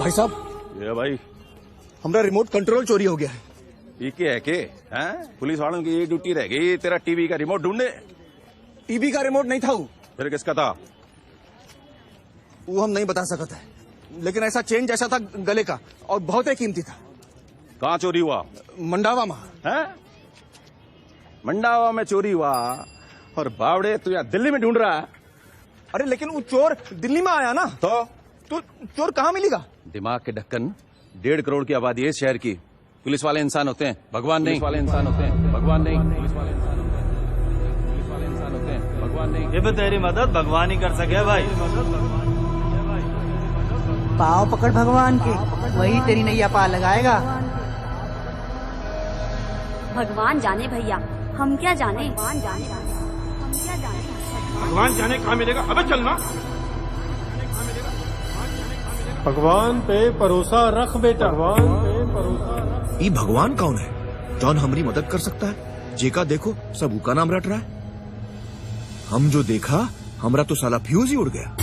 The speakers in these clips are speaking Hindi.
भाई साहब, ये भाई हमारा रिमोट कंट्रोल चोरी हो गया है। ये क्या है के हैं? पुलिस वालों की ये ड्यूटी रह गई तेरा टीवी का रिमोट ढूंढने। टीवी का रिमोट नहीं था वो। फिर किसका था? वो हम नहीं बता सकते है, लेकिन ऐसा चेन जैसा था गले का और बहुत ही कीमती था। कहाँ चोरी हुआ? मंडावा में। हैं? मंडावा में चोरी हुआ और बावड़े तू यहाँ दिल्ली में ढूंढ रहा है? अरे लेकिन वो चोर दिल्ली में आया ना, तो चोर कहाँ मिलेगा? दिमाग के ढक्कन 1.5 करोड़ की आबादी है इस शहर की। पुलिस वाले इंसान होते हैं, भगवान नहीं। पुलिस वाले इंसान होते हैं, भगवान नहीं। पुलिस वाले इंसान होते हैं, पुलिस वाले इंसान होते हैं, भगवान नहीं। ये भी तेरी मदद भगवान ही कर सके भाई। पाँव पकड़ भगवान के, वही तेरी नैया पार लगाएगा। भगवान जाने भैया, हम क्या जाने। भगवान जाने, हम क्या जाने। भगवान जाने कहाँ मिलेगा। अबे चलना। भगवान पे भरोसा रख बेटा, भगवान पे भरोसा रख। ये भगवान कौन है? जौन हमारी मदद कर सकता है? जेका देखो सब उका नाम रट रहा है। हम जो देखा हमरा तो साला फ्यूज ही उड़ गया।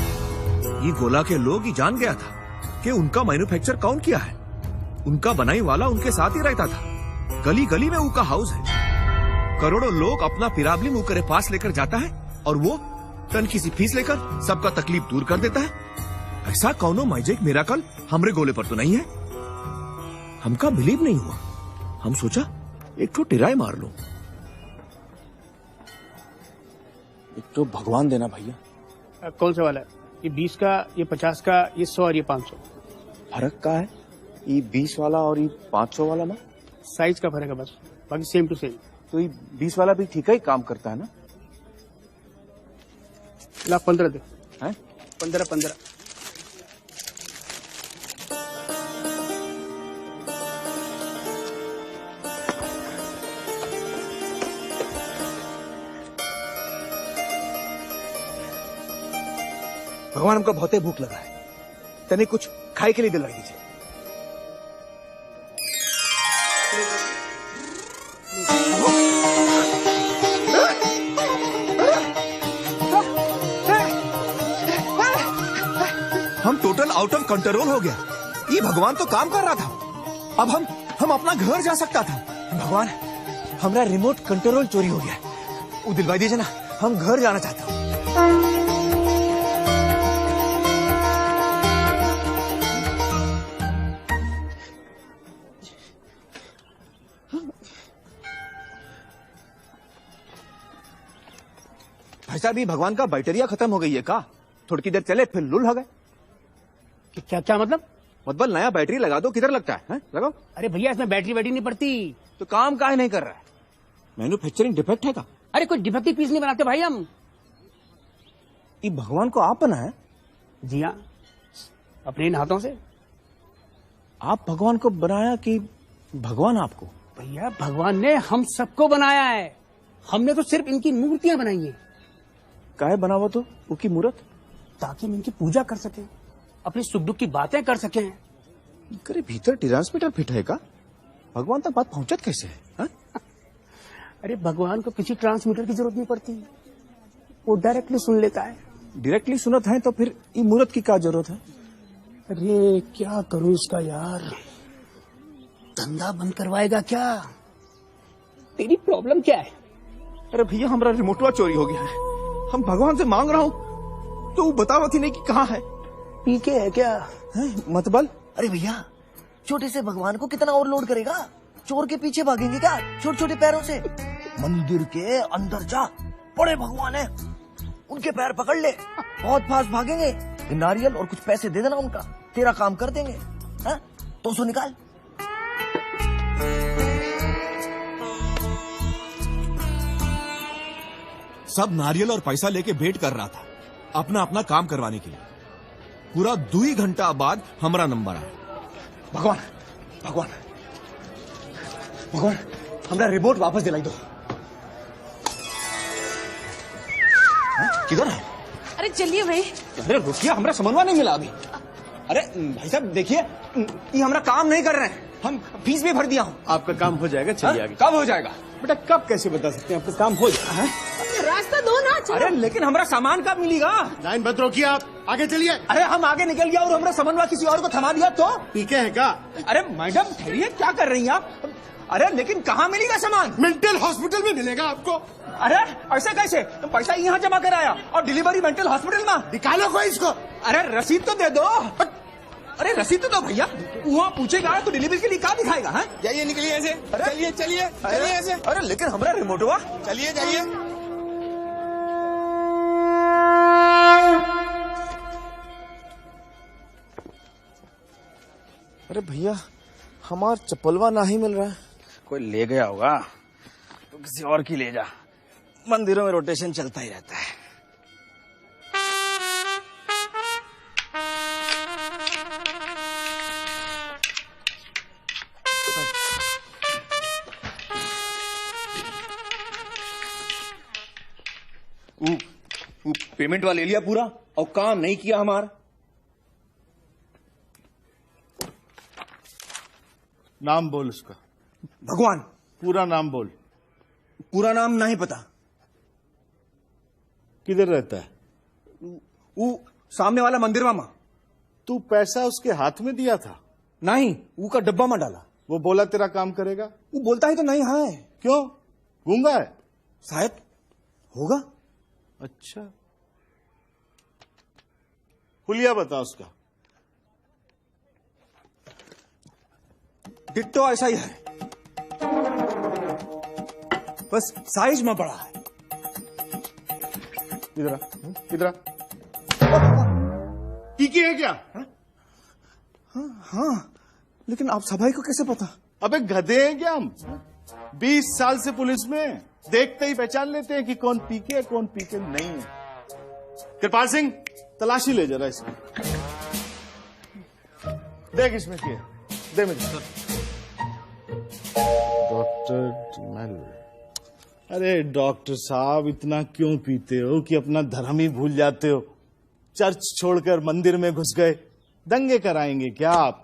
ये गोला के लोग ही जान गया था कि उनका मैन्युफैक्चर कौन किया है। उनका बनाई वाला उनके साथ ही रहता था। गली गली में उनका हाउस है। करोड़ों लोग अपना पिराबली मुंह करे पास लेकर जाता है और वो तनखी सी फीस लेकर सबका तकलीफ दूर कर देता है। ऐसा कौनो मैजिक मिराकल हमरे गोले पर तो नहीं है। हमका बिलीव नहीं हुआ। हम सोचा एक तो टिराई मार लो। एक तो भगवान देना भैया। कौन सा वाला है? ये 20 का, ये 50 का, ये 100 और ये 500। फर्क का है ये 20 वाला और ये 500 वाला ना? साइज का फर्क है बस, बाकी सेम टू सेम। तो ये 20 वाला भी ठीक ही काम करता है ना? ला 15 दे। हैं? 15। भगवान हमको बहुत ही भूख लगा है, तने कुछ खाए के लिए दिलवाई दीजिए। हम टोटल आउट ऑफ कंट्रोल हो गया। ये भगवान तो काम कर रहा था। अब हम अपना घर जा सकता था। भगवान, हमारा रिमोट कंट्रोल चोरी हो गया। वो दिलवाई दीजिए ना, हम घर जाना चाहते हैं। भाई साहब, ये भगवान का बैटरिया खत्म हो गई है का? थोड़ी देर चले फिर लुल हो गए। क्या मतलब नया बैटरी लगा दो। किधर लगता है? लगाओ। अरे भैया इसमें बैटरी नहीं पड़ती। तो काम काहे नहीं कर रहा है? मैन्युफैक्चरिंग डिफेक्ट है का? अरे कोई डिफेक्टिव पीस नहीं बनाते भाई हम। ये भगवान को आप बनाया? जी हाँ, अपने इन हाथों से। आप भगवान को बनाया कि भगवान आपको? भैया भगवान ने हम सबको बनाया है। हमने तो सिर्फ इनकी मूर्तियां बनाई है। काहे बनावा तो उसकी मूर्त? ताकि हम इनकी पूजा कर सकें, अपनी सुख दुख की बातें कर सकें। करे भीतर ट्रांसमीटर फिट है का? भगवान तक बात पहुंचत कैसे है? हा? अरे भगवान को किसी ट्रांसमीटर की जरूरत नहीं पड़ती, वो डायरेक्टली सुन लेता है। डायरेक्टली सुनत है तो फिर ये मूर्त की क्या जरूरत है? अरे क्या करूं इसका यार, धंधा बंद करवाएगा क्या? तेरी प्रॉब्लम क्या है? अरे भैया, हमारा रिमोटवा चोरी हो गया है। हम भगवान से मांग रहा हूँ तो वो बतावत ही नहीं कि कहाँ है। पीके है क्या? मतबल? अरे भैया, छोटे से भगवान को कितना और लोड करेगा? चोर के पीछे भागेंगे क्या छोटे छोटे पैरों से? मंदिर के अंदर जा, बड़े भगवान है, उनके पैर पकड़ ले, बहुत फास्ट भागेंगे। नारियल और कुछ पैसे दे देना उनका, तेरा काम कर देंगे। 200 निकाल। सब नारियल और पैसा लेके वेट कर रहा था अपना अपना काम करवाने के लिए। पूरा 2 घंटा बाद हमारा नंबर आया। भगवान भगवान भगवान, हमारा रिमोट वापस दिलाई दो। किधर है? अरे चलिए भाई। अरे रुकिए, हमारा समन्वय नहीं मिला अभी। अरे भाई साहब देखिए, ये हमारा काम नहीं कर रहे हैं। हम फीस भी भर दिया हूँ। आपका काम हो जाएगा, चलिए आगे। कब हो जाएगा? बेटा कब कैसे बता सकते हैं, आपका काम हो जाएगा। रास्ता दो ना। अरे लेकिन हमारा सामान कब मिलेगा? लाइन बंद रोकिए आप, आगे चलिए। अरे हम आगे निकल गया और हमारा सामान किसी और को थमा दिया तो? पीके है क्या? अरे मैडम ठहरिए, क्या कर रही हैं आप? अरे लेकिन कहाँ मिलेगा सामान? मेंटल हॉस्पिटल में मिलेगा आपको। अरे ऐसे कैसे? पैसा यहाँ जमा कराया और डिलीवरी मेंटल हॉस्पिटल में? निकालो कोई इसको। अरे रसीद तो दे दो। अरे रसीद तो दो भैया। वहाँ पूछेगा तो डिलीवरी के लिए क्या दिखाएगा? हाँ जाइए, निकलिए ऐसे। चलिए चलिए चलिए ऐसे। अरे लेकिन हमारा रिमोट हुआ। चलिए जाइए। अरे भैया हमारा चप्पलवा नहीं मिल रहा है। कोई ले गया होगा तो किसी और की ले जा। मंदिरों में रोटेशन चलता ही रहता है। पेमेंट वाला ले लिया पूरा और काम नहीं किया हमारा। नाम बोल उसका। भगवान। पूरा नाम बोल। पूरा नाम नहीं पता। किधर रहता है? वो सामने वाला मंदिर मामा। तू पैसा उसके हाथ में दिया था? नहीं, वो का डब्बा में डाला। वो बोला तेरा काम करेगा? वो बोलता है तो नहीं। हाँ क्यों? गूंगा है शायद, होगा। अच्छा, हुलिया बता उसका। डिट्टो ऐसा ही है, बस साइज में बड़ा है। इधर आ, इधर आ। पीके है क्या? हाँ लेकिन आप सभाई को कैसे पता? अबे गधे हैं क्या हम? 20 साल से पुलिस में, देखते ही पहचान लेते हैं कि कौन पीके है कौन पीके नहीं है। कृपाल सिंह, तलाशी ले जरा इसकी। देख इसमें क्या है, दे मुझे। Doctor DeMille. अरे डॉक्टर साहब, इतना क्यों पीते हो कि अपना धर्म ही भूल जाते हो? चर्च छोड़कर मंदिर में घुस गए। दंगे कराएंगे क्या आप?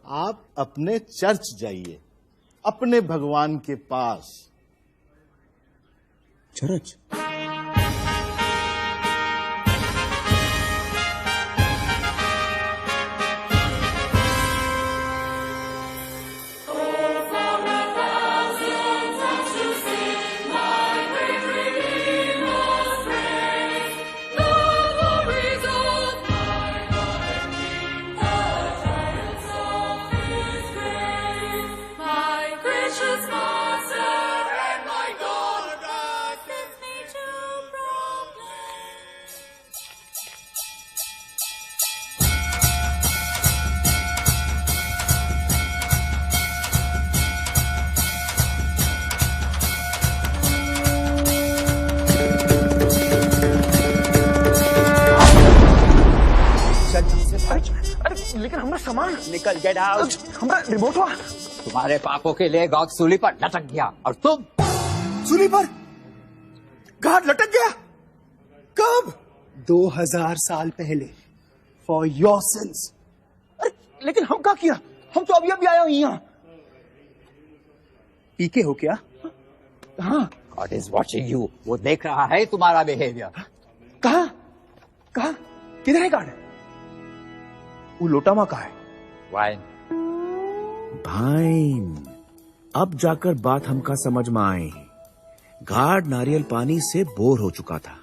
आप अपने चर्च जाइए, अपने भगवान के पास। चर्च? अरे लेकिन हमारा सामान निकल, गेट आउट। हमारा रिमोट हुआ। तुम्हारे पापों के लिए गॉड सूली पर लटक गया और तुम सूली पर गार्ड लटक गया। कब? 2000 साल पहले। For your sins. अरे लेकिन हम क्या किया? हम तो अभी आया हुई यहाँ। पीके हो क्या? हाँ। God is watching you. वो देख रहा है तुम्हारा बिहेवियर। कहा? कहा? किधर है गार्ड? वो लोटा माँ का है। वाइन। भाइन। अब जाकर बात हमका समझ में आई। गार्ड नारियल पानी से बोर हो चुका था,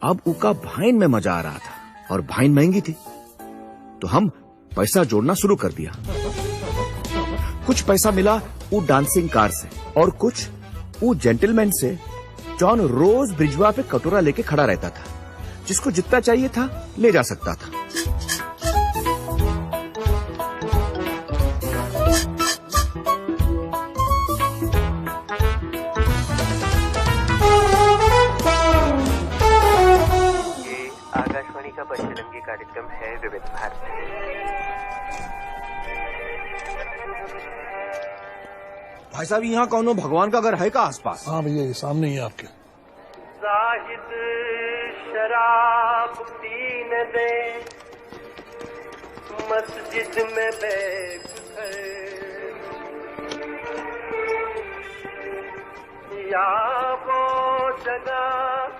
अब उका भाइन में मजा आ रहा था और भाइन महंगी थी, तो हम पैसा जोड़ना शुरू कर दिया। कुछ पैसा मिला वो डांसिंग कार से और कुछ वो जेंटलमैन से। जॉन रोज ब्रिजवा पे कटोरा लेके खड़ा रहता था, जिसको जितना चाहिए था ले जा सकता था। आकाशवाणी का पश्चिमी कार्यक्रम है विविध भारती। भाई साहब, यहाँ कौन भगवान का घर है का आसपास? हाँ भैया, सामने ही है आपके। जाहिद शराब पीने दे, मस्जिद में बैठकर या वो जगह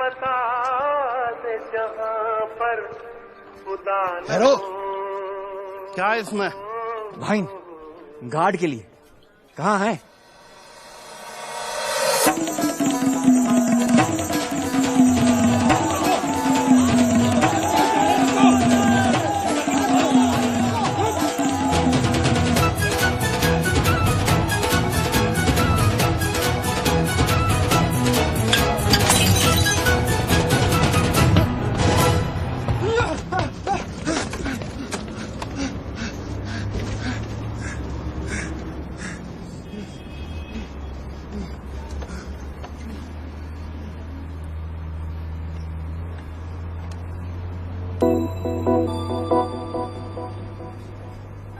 बता दे जहां पर खुदा न हेलो। हो। क्या है इसमें? भाई गार्ड के लिए कहाँ है?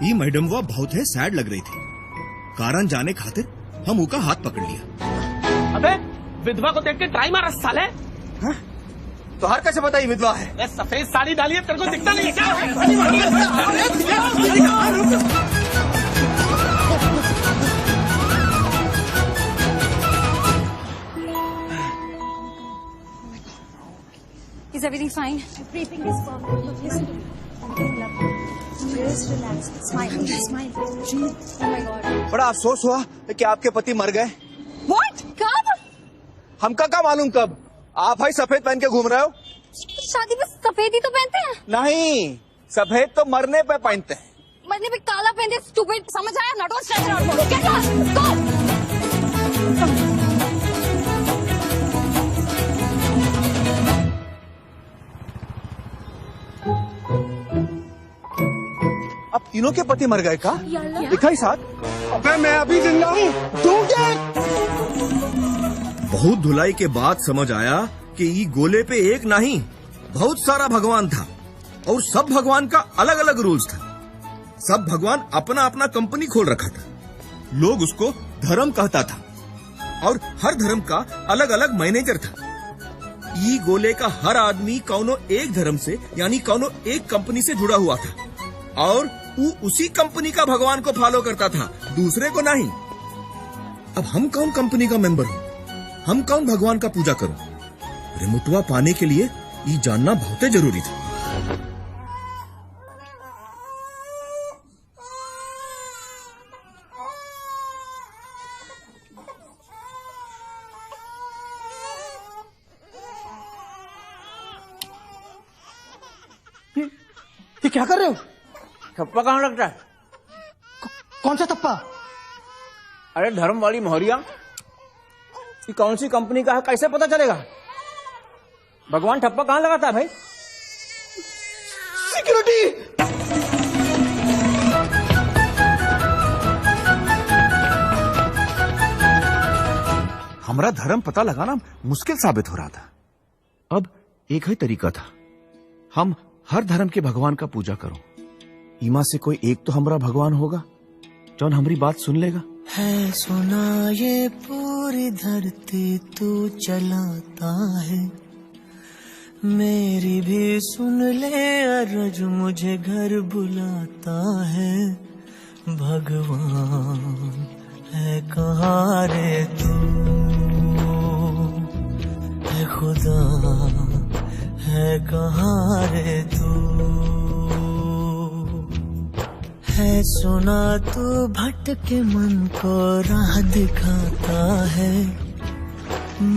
ये मैडम वो बहुत है सैड लग रही थी। कारण जाने खातिर हम उनका हाथ पकड़ लिया। अबे विधवा को देख के ट्राई मारा साले। तो हर कैसे पता ये विधवा है? अरे सफेद साड़ी डाली है, तेरे को दिखता नहीं है क्या? Is everything fine? Breathing is perfect. Listen to me. I'm getting lovely. Just relax. Smile. Smile. Oh my God. बड़ा अफसोस हुआ कि आपके पति मर गए। What? कब? हमका क्या मालूम कब? आप भाई सफेद पहन के घूम रहे हो? शादी में सफेद ही तो पहनते हैं। नहीं, सफेद तो मरने पे पहनते हैं। मरने पे काला पहनते स्टूपिड, समझ आया? नॉट ऑल स्ट्रेचर और बोलो क्या? Go. अब तीनों के पति मर गए का? दिखा ही साथ। अबे मैं अभी जिंदा हूँ। बहुत धुलाई के बाद समझ आया कि ये गोले पे एक नहीं बहुत सारा भगवान था और सब भगवान का अलग अलग रूल्स था। सब भगवान अपना अपना कंपनी खोल रखा था। लोग उसको धर्म कहता था और हर धर्म का अलग अलग मैनेजर था। ये गोले का हर आदमी कौनो एक धर्म से यानी कौनो एक कंपनी से जुड़ा हुआ था और वो उसी कंपनी का भगवान को फॉलो करता था, दूसरे को नहीं। अब हम कौन कंपनी का मेंबर हूँ? हम कौन भगवान का पूजा करूं? रिमोटवा पाने के लिए ये जानना बहुत जरूरी था। ये क्या कर रहे हो? थप्पा कहाँ लगता है? कौन सा थप्पा? अरे धर्म वाली मोहरिया, ये कौन सी कंपनी का है कैसे पता चलेगा? भगवान ठप्पा कहाँ लगाता है भाई? सिक्योरिटी! हमारा धर्म पता लगाना मुश्किल साबित हो रहा था। अब एक ही तरीका था, हम हर धर्म के भगवान का पूजा करो। इमा से कोई एक तो हमारा भगवान होगा जौन हमारी बात सुन लेगा। है सुना ये पूरी धरती तू चलाता है, मेरी भी सुन ले अर्ज मुझे घर बुलाता है। भगवान है कहाँ रे तू, है खुदा है कहाँ रे तू। है सुना तू भटके मन को राह दिखाता है,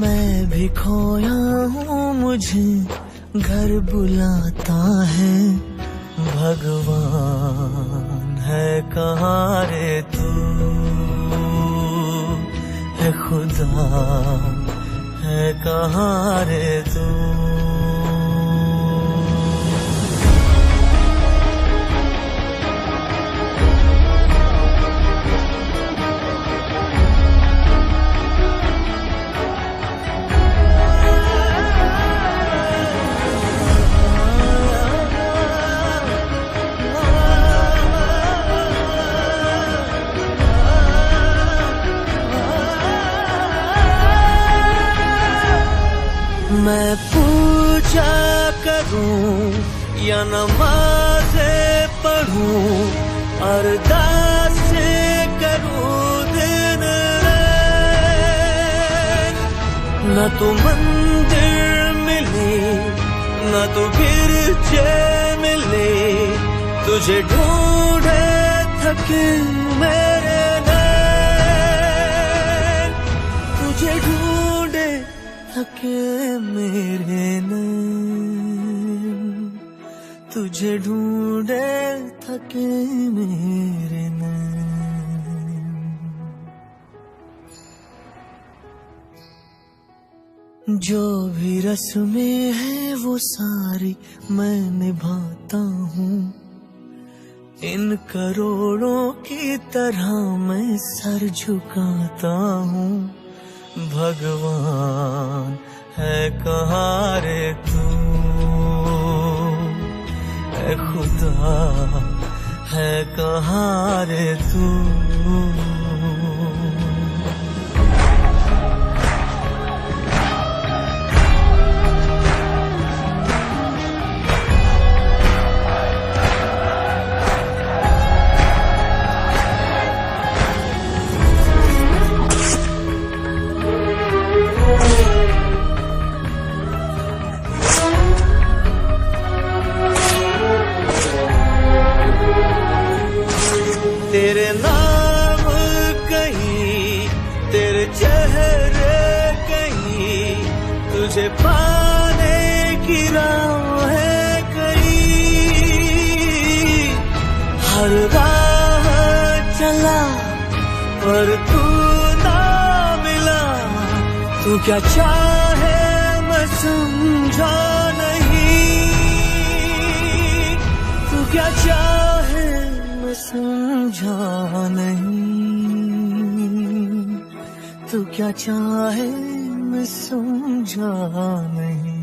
मैं भी खोया हूँ मुझे घर बुलाता है। भगवान है कहाँ रे तू, है खुदा है कहाँ रे तू। मैं पूजा करूं या नमाज़ें पढ़ूं, अरदास करूं दिन रात, न तो मंदिर न तू गिरजे मिले, तुझे ढूंढे थके मेरे नैन, तुझे ढूंढे थके मेरे नैन, तुझे ढूंढे थके मेरे नैन। जो भी रस्में हैं वो सारी मैं निभाता हूँ, इन करोड़ों की तरह मैं सर झुकाता हूँ। भगवान है कहाँ रे तू, ऐ खुदा है कहाँ रे तू। तेरे नाम कहीं, तेरे चेहरे कहीं, तुझे पाने की राह है कहीं। हर राह चला पर तू ना मिला, तू क्या चाहे मैं समझा नहीं, तू क्या चाहे समझा नहीं, तू क्या चाहे मैं समझा नहीं।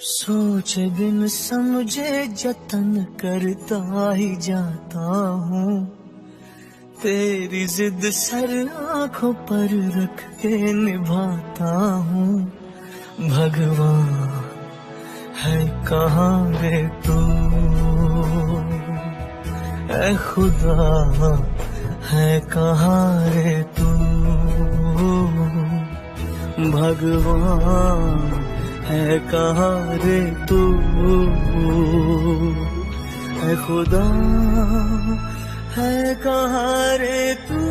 सोचे बिन समझे जतन करता ही जाता हूँ, तेरी जिद सर आंखों पर रख के निभाता हूँ। भगवान है कहाँ रे तू, ऐ खुदा है कहाँ रे तू। भगवान है कहाँ रे तू, ऐ खुदा है कहाँ रे तू।